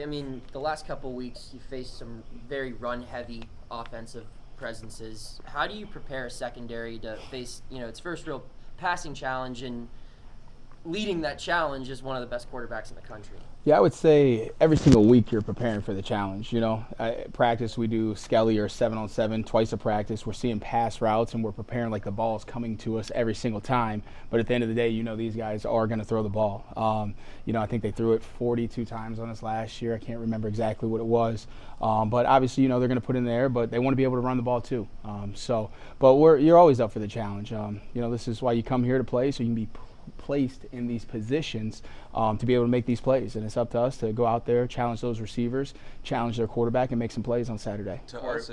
I mean, the last couple weeks you faced some very run-heavy offensive presences. How do you prepare a secondary to face, its first real passing challenge, and leading that challenge is one of the best quarterbacks in the country? Yeah, I would say every single week you're preparing for the challenge. At practice we do Skelly or 7-on-7 twice a practice. We're seeing pass routes and we're preparing like the ball is coming to us every single time. But at the end of the day, these guys are going to throw the ball. I think they threw it 42 times on us last year. I can't remember exactly what it was. But obviously, they're going to put in there, but they want to be able to run the ball too. But you're always up for the challenge. This is why you come here to play, so you can be placed in these positions to be able to make these plays, and it's up to us to go out there, challenge those receivers, challenge their quarterback, and make some plays on Saturday. To us,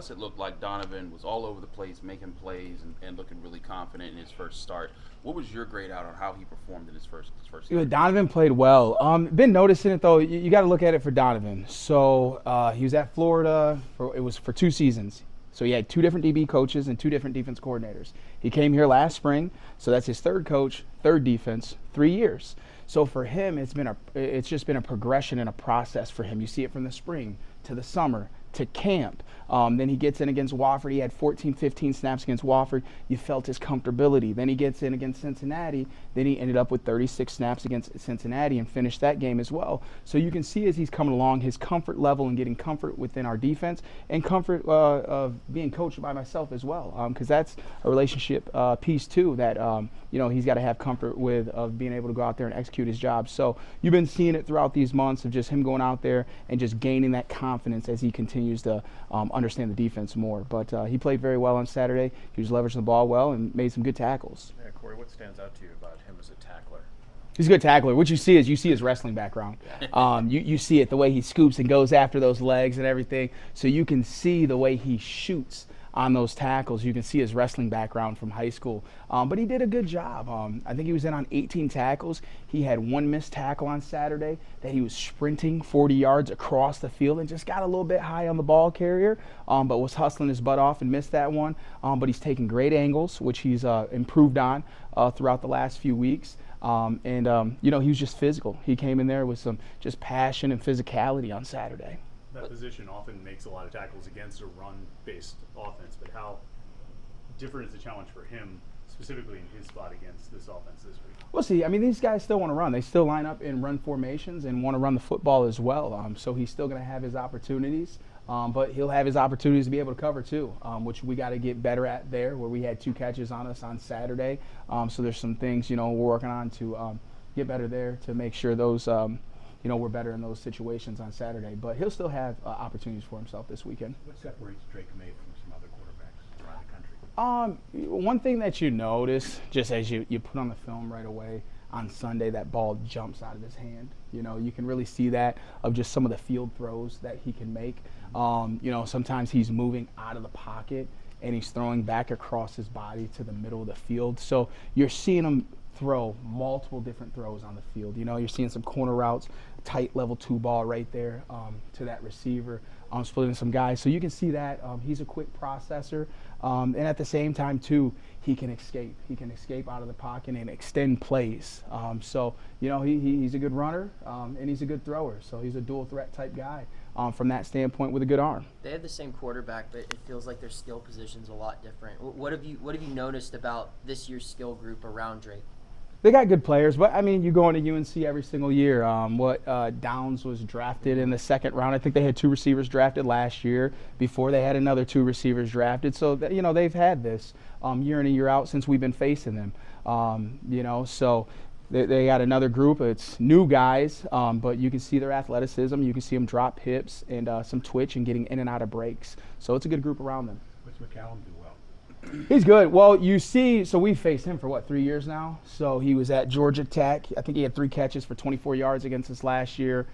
it looked like Donovan was all over the place, making plays and looking really confident in his first start. What was your grade out on how he performed in his first start? Donovan played well. Been noticing it though. You got to look at it for Donovan. So he was at Florida for 2 seasons. So he had 2 different DB coaches and 2 different defense coordinators. He came here last spring, so that's his 3rd coach, 3rd defense, 3 years. So for him, it's just been a progression and a process for him. You see it from the spring to the summer to camp. Then he gets in against Wofford. He had 14, 15 snaps against Wofford. You felt his comfortability. Then he gets in against Cincinnati. Then he ended up with 36 snaps against Cincinnati and finished that game as well. So you can see as he's coming along, his comfort level and getting comfort within our defense and comfort of being coached by myself as well, because that's a relationship piece too that he's got to have comfort with, of being able to go out there and execute his job. So you've been seeing it throughout these months of just him going out there and just gaining that confidence as he continues to understand the defense more. But he played very well on Saturday. He was leveraging the ball well and made some good tackles. Yeah, Cory, what stands out to you about him as a tackler? He's a good tackler. What you see his wrestling background. You see it, the way he scoops and goes after those legs and everything. So you can see the way he shoots on those tackles. You can see his wrestling background from high school. But he did a good job. I think he was in on 18 tackles. He had 1 missed tackle on Saturday that he was sprinting 40 yards across the field and just got a little bit high on the ball carrier, but was hustling his butt off and missed that one. But he's taking great angles, which he's improved on throughout the last few weeks. He was just physical. He came in there with some just passion and physicality on Saturday. That position often makes a lot of tackles against a run-based offense, but how different is the challenge for him, specifically in his spot against this offense this week? Well, see, these guys still want to run. They still line up in run formations and want to run the football as well. So he's still going to have his opportunities, but he'll have his opportunities to be able to cover too, which we got to get better at there, where we had 2 catches on us on Saturday. So there's some things, we're working on to get better there to make sure those we're better in those situations on Saturday. But he'll still have opportunities for himself this weekend. What separates Drake May from some other quarterbacks around the country? One thing that you notice, just as you put on the film right away, on Sunday that ball jumps out of his hand. You can really see that of just some of the field throws that he can make. Sometimes he's moving out of the pocket and he's throwing back across his body to the middle of the field. So you're seeing him throw multiple different throws on the field. You're seeing some corner routes, tight level 2 ball right there to that receiver, splitting some guys. So you can see that he's a quick processor, and at the same time too, he can escape. He can escape out of the pocket and extend plays. He's a good runner and he's a good thrower. So he's a dual threat type guy from that standpoint with a good arm. They have the same quarterback, but it feels like their skill position's a lot different. What have you noticed about this year's skill group around Drake? They got good players, but you go into UNC every single year. Downs was drafted in the 2nd round. I think they had 2 receivers drafted last year. Before they had another 2 receivers drafted. So they've had this year in and year out since we've been facing them. So they got another group. It's new guys, but you can see their athleticism. You can see them drop hips and some twitch and getting in and out of breaks. So it's a good group around them. What's McCallum do well? He's good. Well, you see, so we've faced him for 3 years now. So he was at Georgia Tech. I think he had 3 catches for 24 yards against us last year.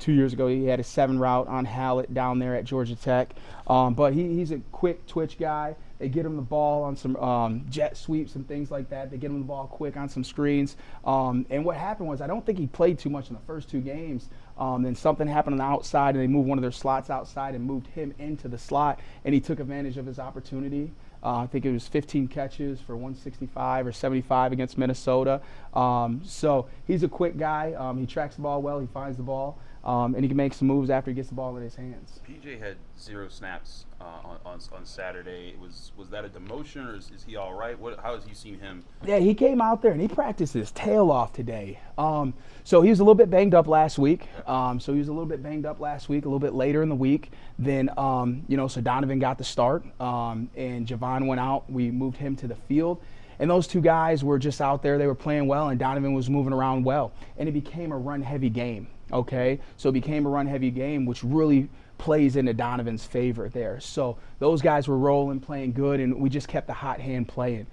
2 years ago, he had a 7 route on Hallett down there at Georgia Tech. But he's a quick twitch guy. They get him the ball on some jet sweeps and things like that. They get him the ball quick on some screens. And what happened was I don't think he played too much in the first 2 games. Then something happened on the outside, and they moved one of their slots outside and moved him into the slot, and he took advantage of his opportunity. I think it was 15 catches for 165 or 75 against Minnesota. So he's a quick guy. He tracks the ball well. He finds the ball. And he can make some moves after he gets the ball in his hands. PJ had 0 snaps on Saturday. Was that a demotion, or is he all right? How has you seen him? Yeah, he came out there and he practiced his tail off today. So he was a little bit banged up last week. A little bit later in the week. Then, so Donovan got the start, and Javon went out. We moved him to the field. And those two guys were just out there. They were playing well, and Donovan was moving around well. And it became a run-heavy game, okay? So it became a run-heavy game, which really plays into Donovan's favor there. So those guys were rolling, playing good, and we just kept the hot hand playing.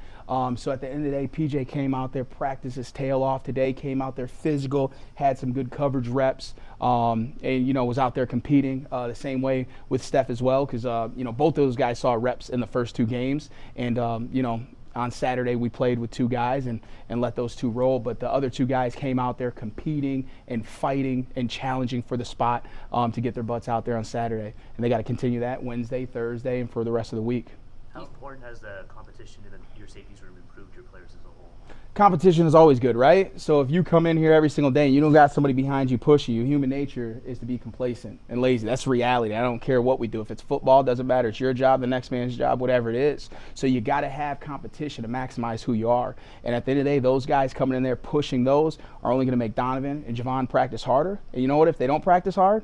So at the end of the day, PJ came out there, practiced his tail off today, came out there physical, had some good coverage reps, and, was out there competing the same way with Steph as well, because, both those guys saw reps in the first 2 games. And, on Saturday, we played with 2 guys and let those 2 roll. But the other 2 guys came out there competing and fighting and challenging for the spot to get their butts out there on Saturday. And they got to continue that Wednesday, Thursday, and for the rest of the week. How important has the competition in your safeties room improved your players as a whole? Competition is always good, right? So if you come in here every single day and you don't got somebody behind you pushing you, human nature is to be complacent and lazy. That's reality. I don't care what we do. If it's football, it doesn't matter. It's your job, the next man's job, whatever it is. So you got to have competition to maximize who you are. And at the end of the day, those guys coming in there pushing those are only going to make Donovan and Javon practice harder. And you know what? If they don't practice hard,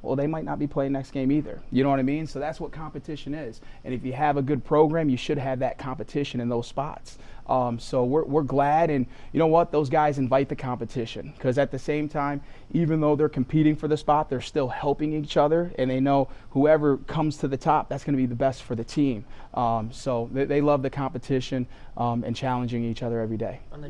well, they might not be playing next game either. You know what I mean? So that's what competition is. And if you have a good program, you should have that competition in those spots. So we're glad, and you know what? Those guys invite the competition, because at the same time, even though they're competing for the spot, they're still helping each other, and they know whoever comes to the top, that's going to be the best for the team. So they love the competition and challenging each other every day. On the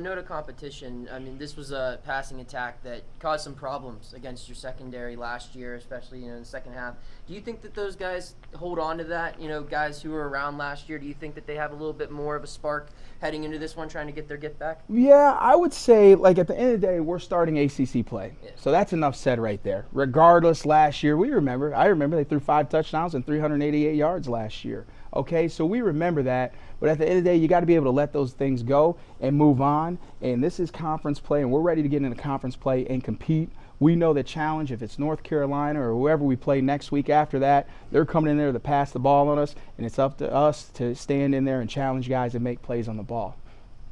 note of competition, I mean, this was a passing attack that caused some problems against your secondary last year, especially in the second half. Do you think that those guys hold on to that? Guys who were around last year, do you think that they have a little bit more of a spark heading into this one, trying to get their get back? Yeah, I would say, at the end of the day, we're starting ACC play. Yeah. So that's enough said right there. Regardless, last year, I remember they threw 5 touchdowns and 388 yards last year. Okay, so we remember that. But at the end of the day, you got to be able to let those things go and move on. And this is conference play, and we're ready to get into conference play and compete. We know the challenge. If it's North Carolina or whoever we play next week after that, they're coming in there to pass the ball on us, and it's up to us to stand in there and challenge guys and make plays on the ball.